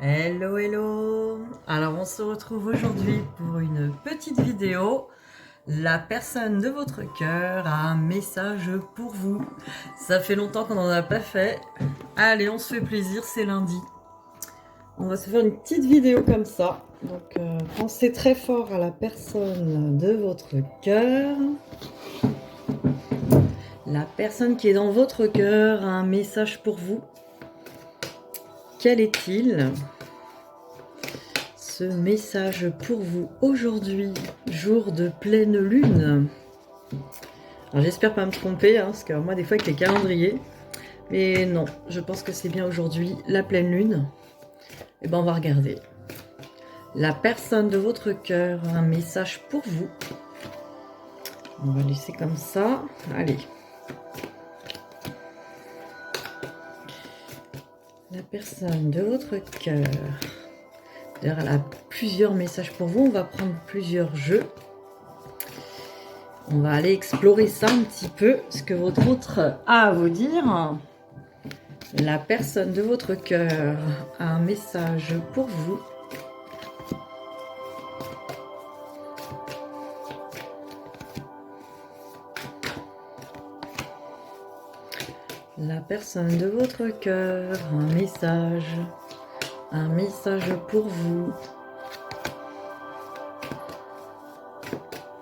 Hello, hello! Alors, on se retrouve aujourd'hui pour une petite vidéo. La personne de votre cœur a un message pour vous. Ça fait longtemps qu'on n'en a pas fait. Allez, on se fait plaisir, c'est lundi. On va se faire une petite vidéo comme ça. Donc, pensez très fort à la personne de votre cœur. La personne qui est dans votre cœur a un message pour vous. Quel est-il ? Ce message pour vous aujourd'hui, jour de pleine lune. Alors j'espère pas me tromper, parce que moi des fois avec les calendriers, mais non, je pense que c'est bien aujourd'hui la pleine lune. Et ben on va regarder. La personne de votre cœur a un message pour vous. On va laisser comme ça. Allez. La personne de votre cœur. D'ailleurs, elle a plusieurs messages pour vous. On va prendre plusieurs jeux. On va aller explorer ça un petit peu, ce que votre autre a à vous dire. La personne de votre cœur a un message pour vous. La personne de votre cœur a un message pour vous.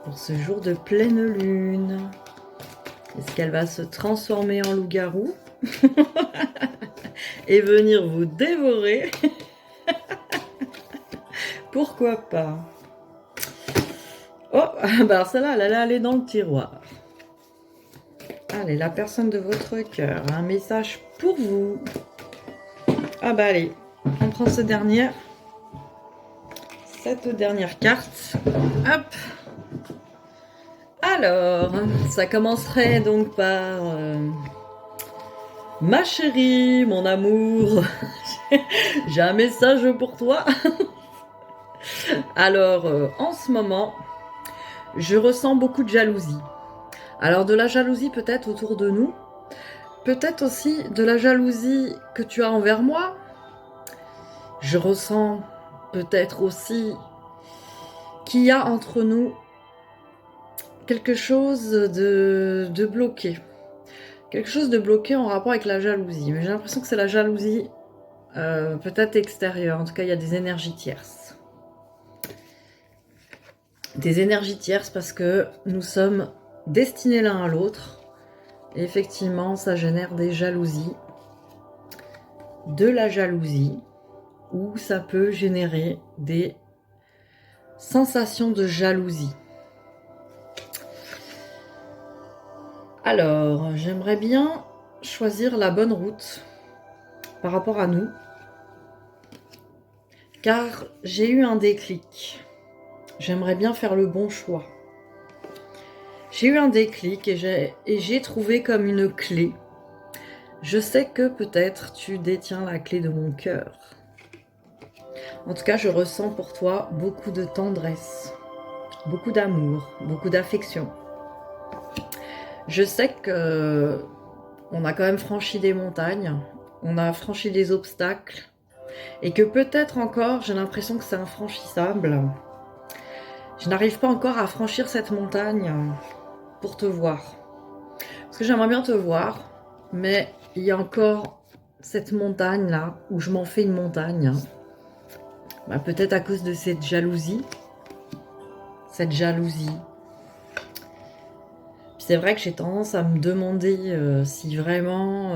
Pour ce jour de pleine lune. Est-ce qu'elle va se transformer en loup-garou et venir vous dévorer? Pourquoi pas? Oh, bah alors celle-là, elle allait aller dans le tiroir. Allez, la personne de votre cœur a un message pour vous. Ah bah allez, on prend cette dernière carte. Hop. Alors, ça commencerait donc par ma chérie, mon amour, j'ai un message pour toi. Alors, en ce moment, je ressens beaucoup de jalousie. Alors, de la jalousie peut-être autour de nous, peut-être aussi de la jalousie que tu as envers moi. Je ressens peut-être aussi qu'il y a entre nous quelque chose de bloqué. Quelque chose de bloqué en rapport avec la jalousie. Mais j'ai l'impression que c'est la jalousie peut-être extérieure. En tout cas, il y a des énergies tierces. Des énergies tierces parce que nous sommes destinés l'un à l'autre. Et effectivement, ça génère des jalousies. De la jalousie. Ou ça peut générer des sensations de jalousie. Alors, j'aimerais bien choisir la bonne route par rapport à nous. Car j'ai eu un déclic. J'aimerais bien faire le bon choix. J'ai eu un déclic et j'ai trouvé comme une clé. Je sais que peut-être tu détiens la clé de mon cœur. En tout cas, je ressens pour toi beaucoup de tendresse, beaucoup d'amour, beaucoup d'affection. Je sais que on a quand même franchi des montagnes, on a franchi des obstacles et que peut-être encore, j'ai l'impression que c'est infranchissable. Je n'arrive pas encore à franchir cette montagne pour te voir. Parce que j'aimerais bien te voir, mais il y a encore cette montagne-là, où je m'en fais une montagne. Bah, peut-être à cause de cette jalousie. Cette jalousie. Puis c'est vrai que j'ai tendance à me demander si vraiment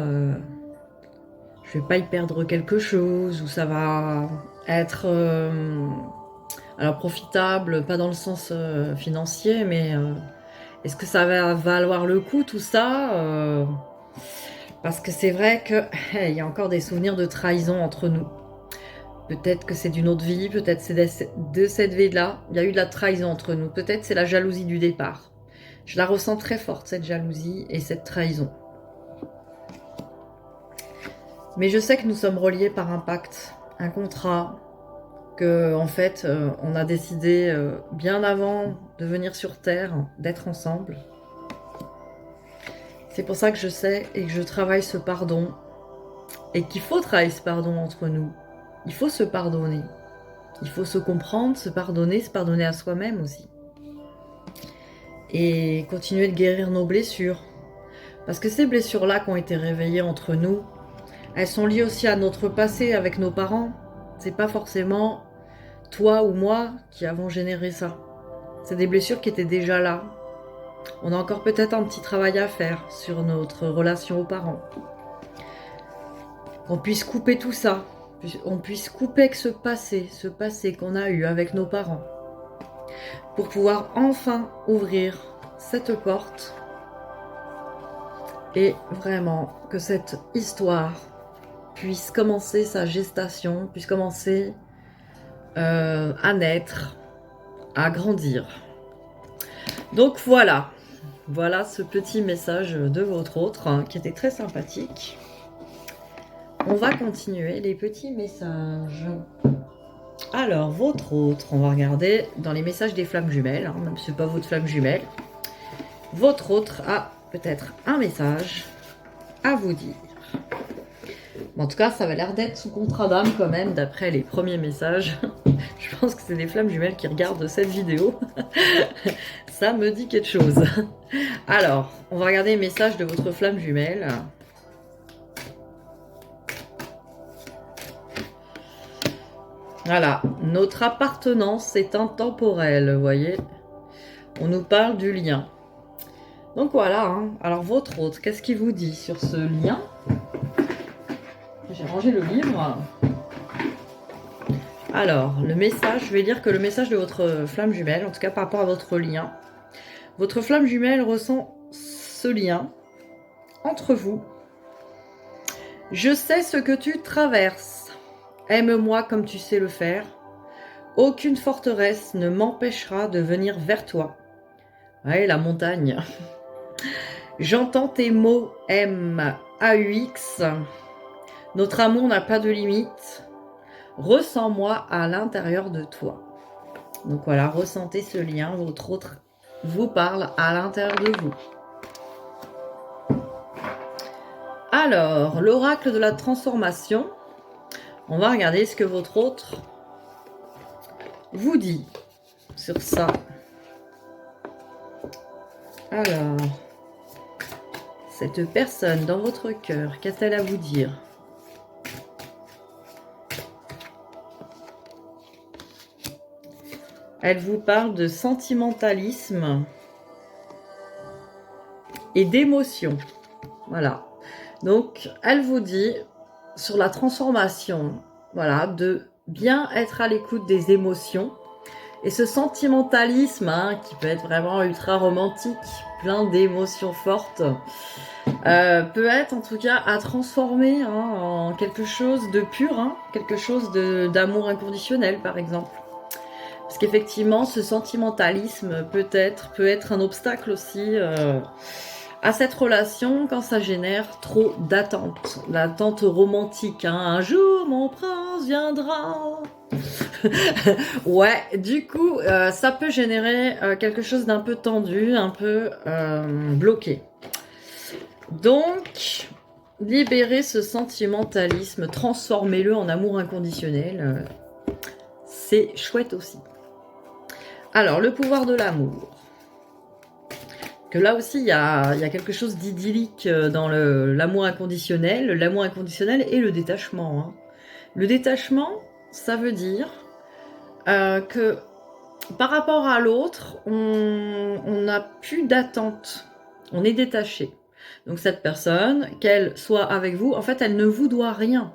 je vais pas y perdre quelque chose, ou ça va être alors profitable, pas dans le sens financier, mais est-ce que ça va valoir le coup tout ça parce que c'est vrai que il y a encore des souvenirs de trahison entre nous. Peut-être que c'est d'une autre vie, peut-être c'est de cette vie-là. Il y a eu de la trahison entre nous. Peut-être c'est la jalousie du départ. Je la ressens très forte, cette jalousie et cette trahison. Mais je sais que nous sommes reliés par un pacte, un contrat, que en fait on a décidé bien avant de venir sur Terre, d'être ensemble. C'est pour ça que je sais et que je travaille ce pardon, et qu'il faut travailler ce pardon entre nous. Il faut se pardonner. Il faut se comprendre, se pardonner à soi-même aussi. Et continuer de guérir nos blessures. Parce que ces blessures-là qui ont été réveillées entre nous, elles sont liées aussi à notre passé avec nos parents. C'est pas forcément toi ou moi qui avons généré ça. C'est des blessures qui étaient déjà là. On a encore peut-être un petit travail à faire sur notre relation aux parents. Qu'on puisse couper tout ça. On puisse couper avec ce passé qu'on a eu avec nos parents. Pour pouvoir enfin ouvrir cette porte. Et vraiment que cette histoire puisse commencer sa gestation, puisse commencer à naître, à grandir. Donc voilà, voilà ce petit message de votre autre hein, qui était très sympathique. On va continuer les petits messages. Alors, votre autre, on va regarder dans les messages des flammes jumelles, hein, même si ce n'est pas votre flamme jumelle. Votre autre a peut-être un message à vous dire. Bon, en tout cas, ça va l'air d'être sous contrat d'âme quand même, d'après les premiers messages. Je pense que c'est des flammes jumelles qui regardent cette vidéo. Ça me dit quelque chose. Alors, on va regarder les messages de votre flamme jumelle. Voilà, notre appartenance est intemporelle, vous voyez. On nous parle du lien. Donc voilà, hein. Alors votre autre, qu'est-ce qu'il vous dit sur ce lien? J'ai rangé le livre. Alors, le message, je vais dire que le message de votre flamme jumelle, en tout cas par rapport à votre lien, votre flamme jumelle ressent ce lien entre vous. Je sais ce que tu traverses. Aime-moi comme tu sais le faire. Aucune forteresse ne m'empêchera de venir vers toi. Ouais, la montagne. J'entends tes mots M-A-U-X. Notre amour n'a pas de limite. Ressens-moi à l'intérieur de toi. Donc voilà, ressentez ce lien. Votre autre vous parle à l'intérieur de vous. Alors, l'oracle de la transformation. On va regarder ce que votre autre vous dit sur ça. Alors, cette personne dans votre cœur, qu'a-t-elle à vous dire? Elle vous parle de sentimentalisme et d'émotion. Voilà. Donc, elle vous dit sur la transformation, voilà, de bien être à l'écoute des émotions. Et ce sentimentalisme, hein, qui peut être vraiment ultra romantique, plein d'émotions fortes, peut être en tout cas à transformer hein, en quelque chose de pur, hein, quelque chose d'amour inconditionnel par exemple. Parce qu'effectivement, ce sentimentalisme peut être un obstacle aussi à cette relation quand ça génère trop d'attente. L'attente romantique, hein. Un jour mon prince viendra. Ouais, du coup, ça peut générer quelque chose d'un peu tendu, un peu bloqué. Donc, libérez ce sentimentalisme, transformez-le en amour inconditionnel. C'est chouette aussi. Alors, le pouvoir de l'amour. Que là aussi, il y a quelque chose d'idyllique dans l'amour inconditionnel. L'amour inconditionnel et le détachement. Hein. Le détachement, ça veut dire que par rapport à l'autre, on n'a plus d'attente. On est détaché. Donc cette personne, qu'elle soit avec vous, en fait, elle ne vous doit rien.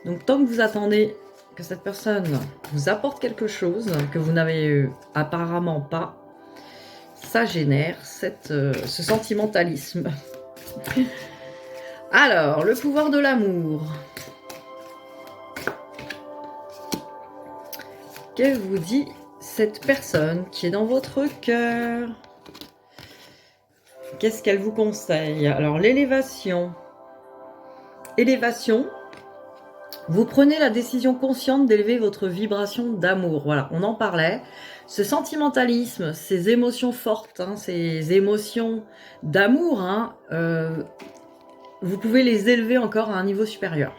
Donc tant que vous attendez que cette personne vous apporte quelque chose que vous n'avez apparemment pas, ça génère ce sentimentalisme. Alors, le pouvoir de l'amour. Que vous dit cette personne qui est dans votre cœur? Qu'est-ce qu'elle vous conseille? Alors, l'élévation. Élévation. Vous prenez la décision consciente d'élever votre vibration d'amour. Voilà, on en parlait. Ce sentimentalisme, ces émotions fortes, hein, ces émotions d'amour, hein, vous pouvez les élever encore à un niveau supérieur.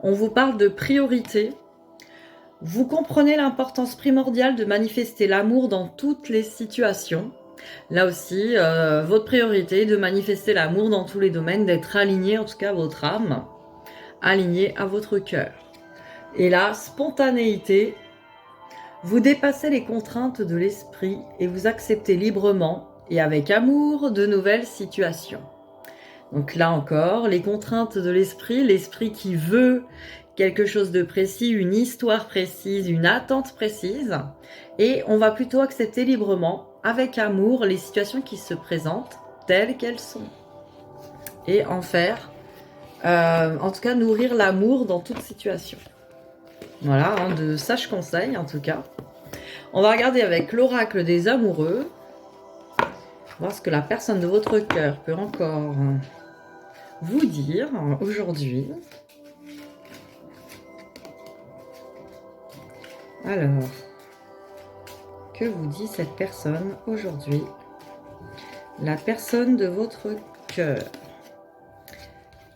On vous parle de priorité. Vous comprenez l'importance primordiale de manifester l'amour dans toutes les situations. Là aussi, votre priorité est de manifester l'amour dans tous les domaines, d'être aligné, en tout cas votre âme, aligné à votre cœur. Et la spontanéité, vous dépassez les contraintes de l'esprit et vous acceptez librement et avec amour de nouvelles situations. Donc là encore, les contraintes de l'esprit qui veut quelque chose de précis, une histoire précise, une attente précise, et on va plutôt accepter librement, avec amour, les situations qui se présentent telles qu'elles sont. Et en faire, en tout cas, nourrir l'amour dans toute situation. Voilà, de sages conseils en tout cas. On va regarder avec l'oracle des amoureux, voir ce que la personne de votre cœur peut encore vous dire aujourd'hui. Alors, que vous dit cette personne aujourd'hui? La personne de votre cœur.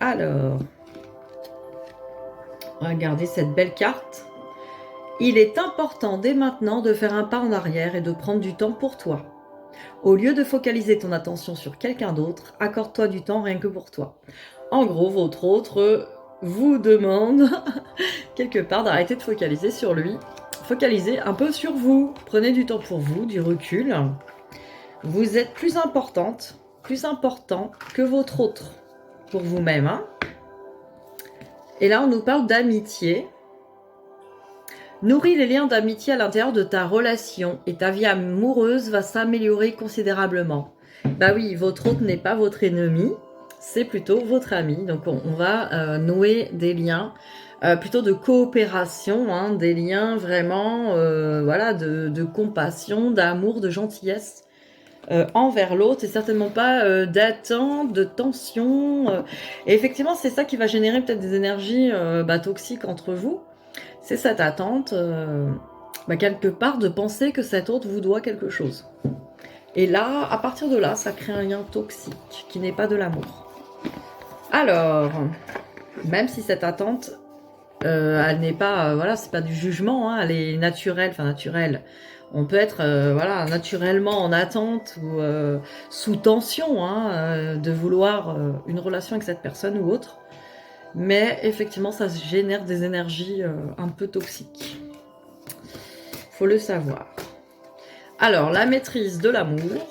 Alors, regardez cette belle carte. Il est important dès maintenant de faire un pas en arrière et de prendre du temps pour toi. Au lieu de focaliser ton attention sur quelqu'un d'autre, accorde-toi du temps rien que pour toi. En gros, votre autre vous demande quelque part d'arrêter de focaliser sur lui. Focalisez un peu sur vous. Prenez du temps pour vous, du recul. Vous êtes plus importante, plus important que votre autre pour vous-même. Hein. Et là, on nous parle d'amitié. Nourris les liens d'amitié à l'intérieur de ta relation et ta vie amoureuse va s'améliorer considérablement. Bah oui, votre autre n'est pas votre ennemi, c'est plutôt votre ami. Donc on va nouer des liens plutôt de coopération, hein, des liens vraiment voilà, de compassion, d'amour, de gentillesse envers l'autre et certainement pas d'attente, de tension. Et effectivement, c'est ça qui va générer peut-être des énergies toxiques entre vous. C'est cette attente, quelque part, de penser que cet autre vous doit quelque chose. Et là, à partir de là, ça crée un lien toxique qui n'est pas de l'amour. Alors, même si cette attente, elle n'est pas, voilà, c'est pas du jugement, hein, elle est naturelle, enfin naturelle. On peut être, voilà, naturellement en attente ou sous tension, hein, de vouloir une relation avec cette personne ou autre. Mais effectivement, ça génère des énergies un peu toxiques. Faut le savoir. Alors, la maîtrise de l'amour.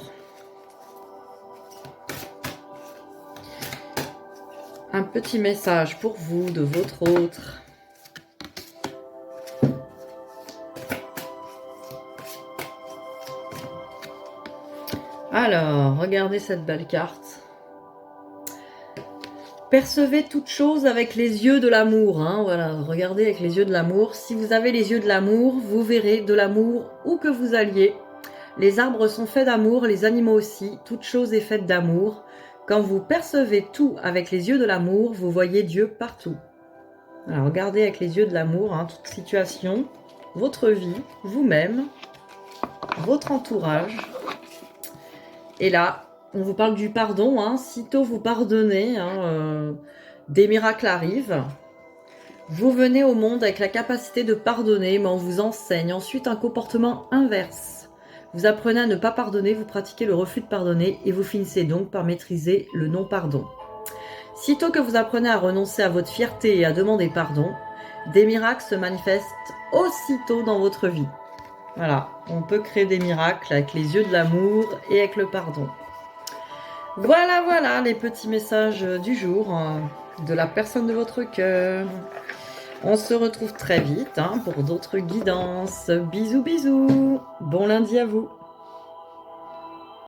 Un petit message pour vous, de votre autre. Alors, regardez cette belle carte. Percevez toute chose avec les yeux de l'amour. Hein, voilà, regardez avec les yeux de l'amour. Si vous avez les yeux de l'amour, vous verrez de l'amour où que vous alliez. Les arbres sont faits d'amour, les animaux aussi. Toute chose est faite d'amour. Quand vous percevez tout avec les yeux de l'amour, vous voyez Dieu partout. Alors, regardez avec les yeux de l'amour, hein, toute situation, votre vie, vous-même, votre entourage. Et là, on vous parle du pardon, hein. Sitôt vous pardonnez, hein, des miracles arrivent. Vous venez au monde avec la capacité de pardonner, mais on vous enseigne ensuite un comportement inverse. Vous apprenez à ne pas pardonner, vous pratiquez le refus de pardonner et vous finissez donc par maîtriser le non-pardon. Sitôt que vous apprenez à renoncer à votre fierté et à demander pardon, des miracles se manifestent aussitôt dans votre vie. Voilà, on peut créer des miracles avec les yeux de l'amour et avec le pardon. Voilà, voilà les petits messages du jour de la personne de votre cœur. On se retrouve très vite pour d'autres guidances. Bisous, bisous. Bon lundi à vous.